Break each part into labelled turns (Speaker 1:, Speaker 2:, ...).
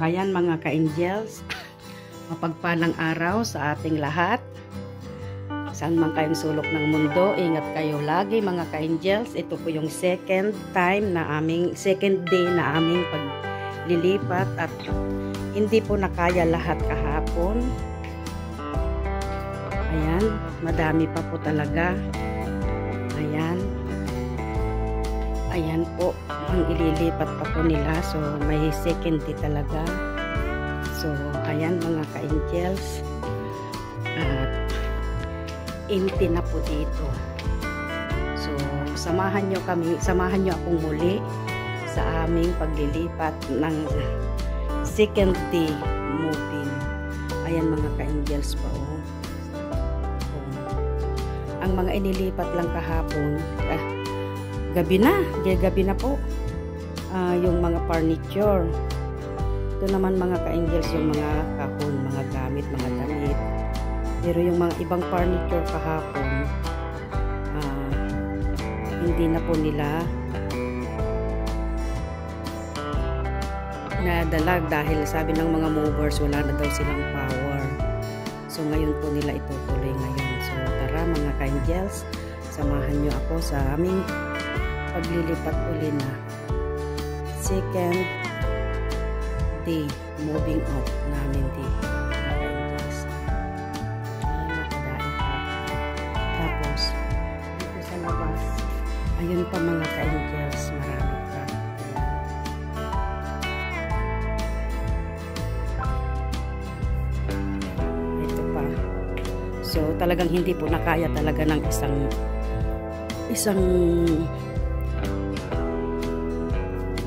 Speaker 1: ayan mga ka-angels, mapagpalang araw sa ating lahat. Saan man kayong sulok ng mundo, ingat kayo lagi mga ka-angels. Ito po yung second day na aming paglilipat at hindi po nakaya lahat kahapon. Ayan, madami pa po talaga. Ayan po ang ililipat pa po nila. So may second day talaga. So ayan mga ka-angels, at empty na po dito. So samahan nyo akong muli sa aming paglilipat ng second day moving. Ayan mga ka-angels pa ang mga inilipat lang kahapon, gabi na po, yung mga furniture. Ito naman mga ka-angels yung mga kahon, mga gamit, mga damit. Pero yung mga ibang furniture kahapon, hindi na po nila nadalag dahil sabi ng mga movers wala na daw silang power. So ngayon po nila itutuloy ngayon. So tara mga ka-angels, samahan nyo ako sa aming paglilipat uli na second day moving out namin dito. Tapos dito sa labas, ayun pa mga ka-angels, marami pa. Ito pa. So talagang hindi po nakaya talaga ng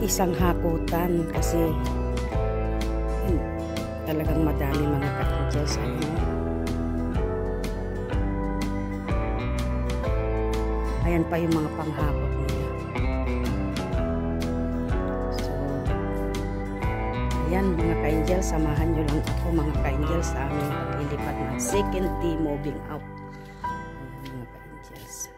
Speaker 1: isang hakutan kasi talagang madami mga ka-angels. Ayan pa yung mga panghakot nila. So ayan mga ka-angels, samahan nyo lang ako mga ka-angels sa aming paglilipat ng second day moving out. Ayan mga ka-angels.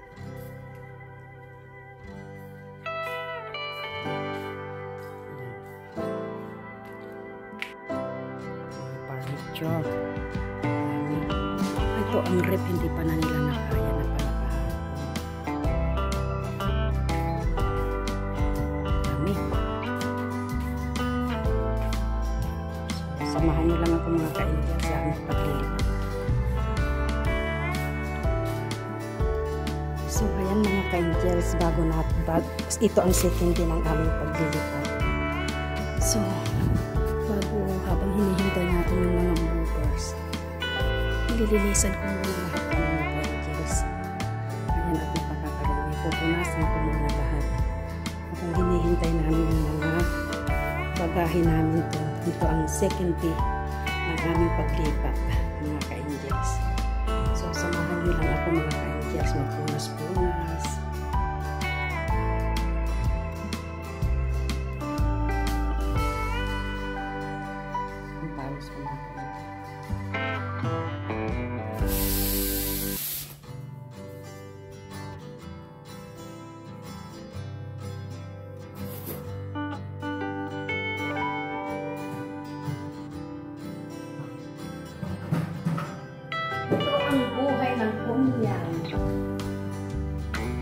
Speaker 1: Ito ang rep, hindi pa na nila nakaya na pala kahapon. Samahan nyo lang ako mga ka-angels sa aming paglilipat. So ayan mga ka-angels, ito ang second din ng aming paglilipat. So habang hinihintay natin yung mga movers, ililinisan ko muna lahat ng mga ka-angels. Ayan, at napakakarami. Pupunasan ko muna lahat. Habang hinihintay namin yung mga bagahe namin ito. Ito ang second day ng aming paglipat mga ka-angels. So samahan nyo lang ako mga ka-angels, magpunas-punas. Ito ang buhay ng kumyan.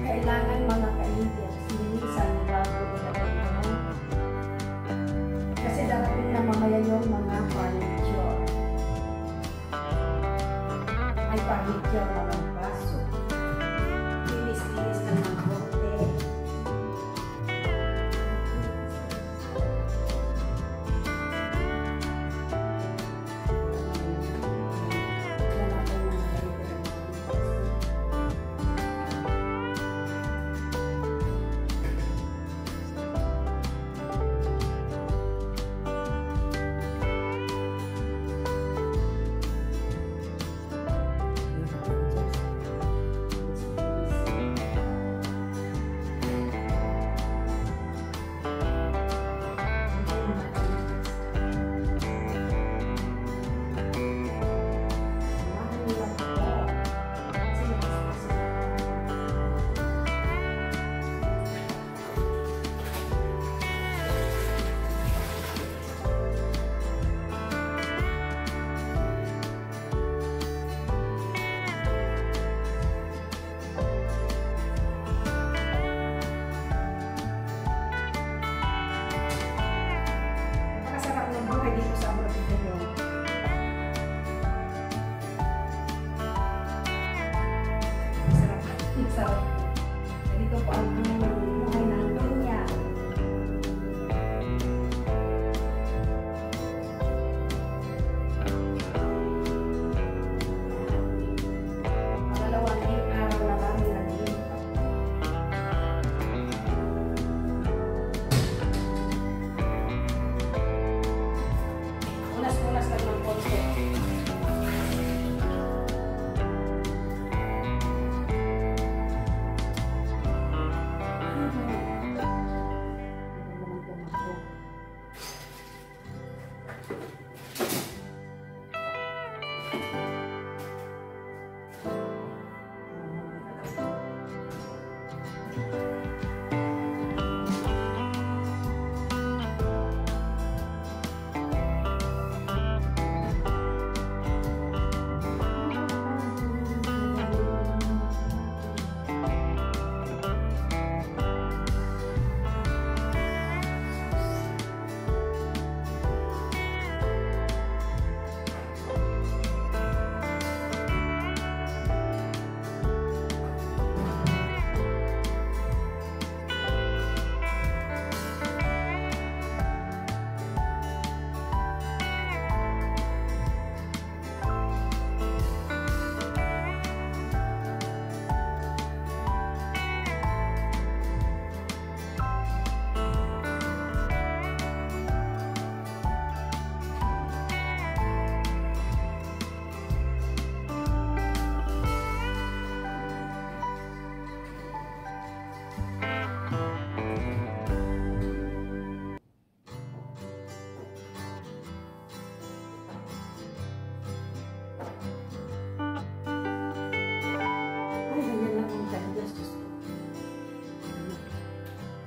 Speaker 1: Kailangan mga ka-angels, linisan bago ilagay ito. Kasi darating na mamaya yung mga furniture. Ay furniture na ng baso. Linis-linis ng mga bote. sarap. Ganito po ang buhay ng Kenya. Pangalawang araw na kami naglilipat. Unas-unas lang ng konti.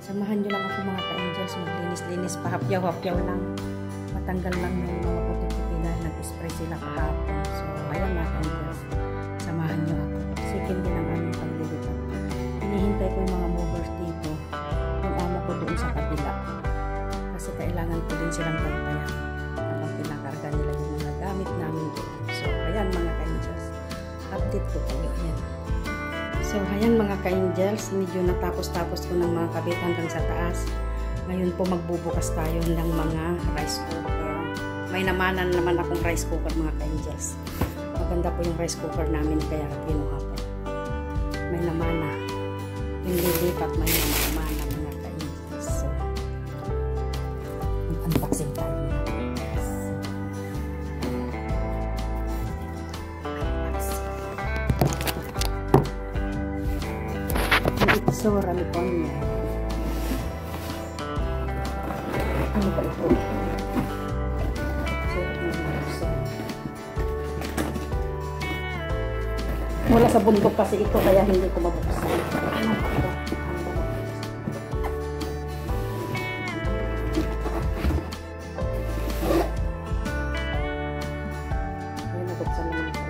Speaker 1: Samahan nyo lang ako mga ka-angels, maglinis-linis, pahapyaw-hapyaw lang. Matanggal lang yung mga puti-puti na nag-spray sila kahapon. So, ayan mga ka-angels, samahan nyo ako. Second din ang aming paglilipat. Hinihintay ko yung mga movers dito. Yung amo ko doon sa kabila. Kasi kailangan ko din silang bantayan. Habang pinakarga nila yung mga gamit namin doon. So, ayan mga ka-angels, update ko kayo. Ayan. So, ayan mga ka-angels, medyo natapos-tapos ko ng mga kabit hanggang sa taas. Ngayon po magbubukas tayo ng mga rice cooker. May namanan naman akong rice cooker mga ka-angels. Maganda po yung rice cooker namin kaya kinuha ko. May namana. Yung lilipat may namana mga ka-angels. So, mag-unboxing tayo. So, Ramiconia. Ano ba ito? Mula sa bundok kasi ito, kaya hindi ko mabuksan. Ano ba ito? Kaya nabuksan naman ito.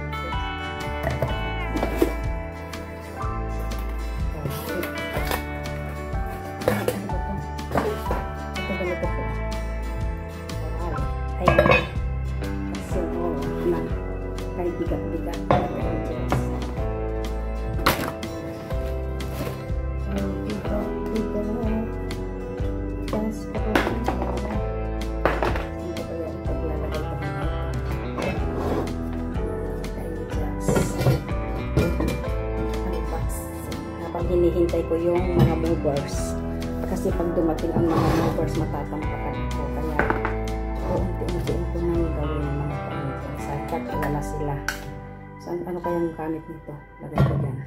Speaker 1: Bigat-bigat. Habang hinihintay ko yung mga movers. Kasi pag dumating ang mga movers, matatampakan ko. Kaya, unti-untiin ko nang gawin ng mga pangit. Sakat, wala sila. So, ano kayang gamit nito? Lagay ko dyan.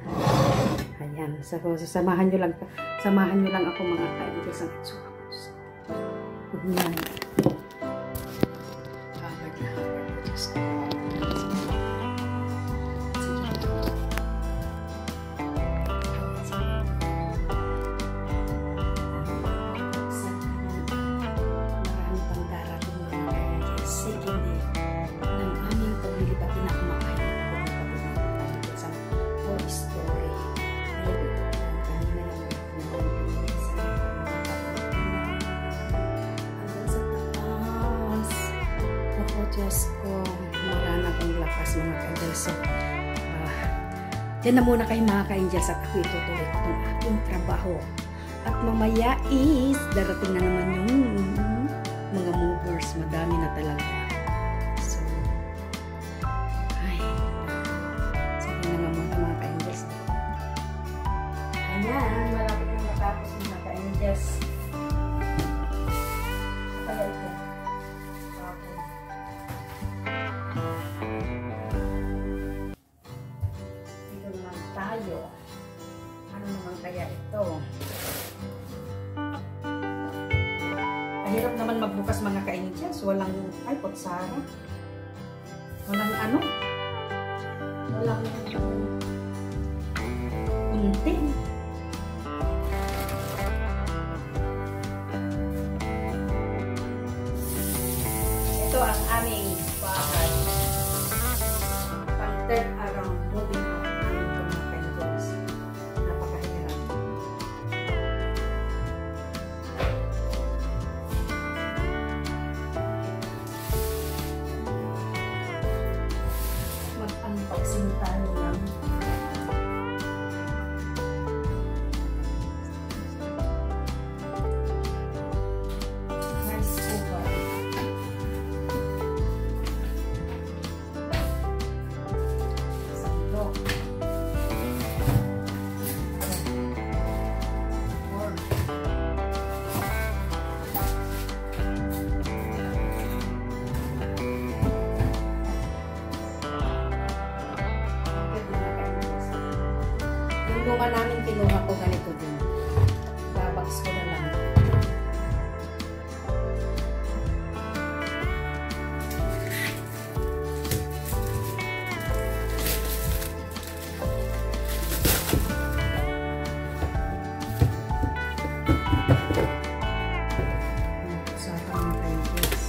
Speaker 1: Ayan. So, samahan nyo lang ako mga ka-angels. Ang itsura ko. Good night. Habag na habag ko. Diyos ko. Marami pang darating mga ka-angels. Sige, ng aming paglilipat na kumakain ako sa story. Kanina lang Diyos ko, wala na akong lakas mga ka-angels. So, Diyan na muna kayo mga ka-angels at ako itutuloy ko itong aking trabaho. At mamaya is darating na naman yung mga movers. Madami na talaga. So, ay. Sige na nga muna mga ka-angels. Ayan, malapit na matapos mga ka-angels. Kaya ito. Dito naman tayo. Ano naman kaya ito? Mahirap naman magbukas mga ka-angels. Walang, ay, kutsara. Walang ano? Walang unting. Ito ang aming bahay. Pang third around moving out namin ito mga ka-angels. Napakahirap. Mag-unboxing tayo ng rice cooker. Sandok. Or yung luma namin, kinuha ko ganito din. Babags ko na lang. Sa mga ka-angels.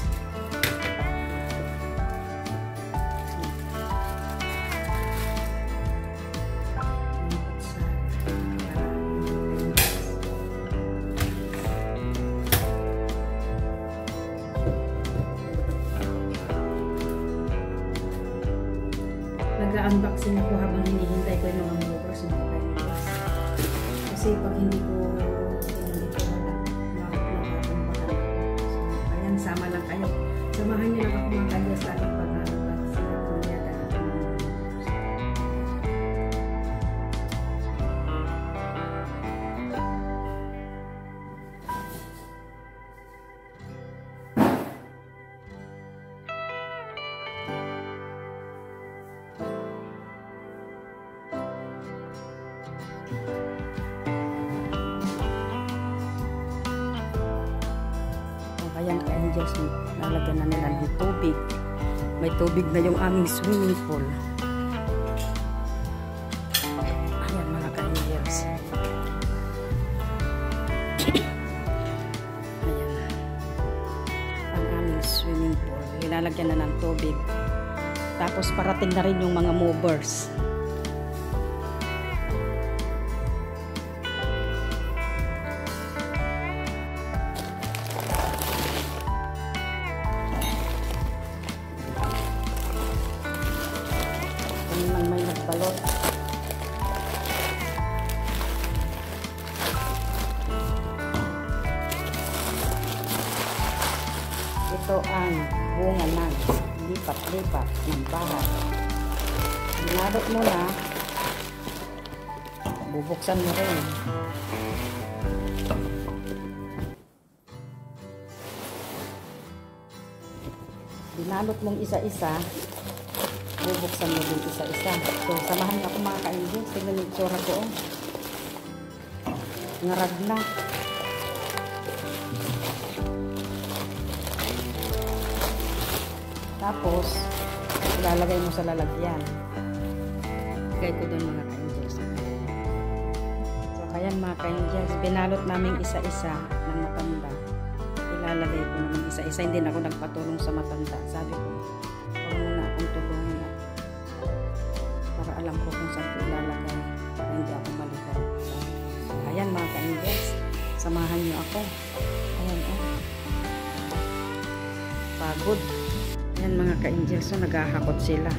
Speaker 1: Nag-unboxing ako habang hinihintay ko yung mga movers ng ka-angels. Kasi pag hindi ko nakapagpahan ako. So, ayan, sama lang kayo. Samahan niyo lang ako mga ka-angels sa aking pag-unboxing at kumiyada at mga movers. Ayan ka-angels, nalagyan na nila ng tubig. May tubig na yung aming swimming pool. Ayan mga ka-angels. Ayan. Ang aming swimming pool. Nilalagyan na ng tubig. Tapos parating na rin yung mga movers. May nagbalot. Ito ang bunga ng lipat-lipat ng bahay. Binalot mo na, bubuksan mo rin. Binalot mong isa-isa, bubuksan mo din isa-isa. So, samahan niyo ako mga ka-angels. Tingnan yung tsura ko. Ngarag na. Tapos, ilalagay mo sa lalagyan. Lagay ko doon mga ka-angels. So, ayan mga ka-angels. Binalot namin isa-isa ng matanda. Ilalagay ko naman isa-isa. Hindi na ako nagpatulong sa matanda. Sabi ko, huwag muna akong tulungan na. Para alam ko kung saan ko ilalagay. Para hindi ako malikaw. So, ayan mga ka-angels. Samahan niyo ako. Ayan o. Pagod. Ayan mga ka-angels. So, naghahakot sila.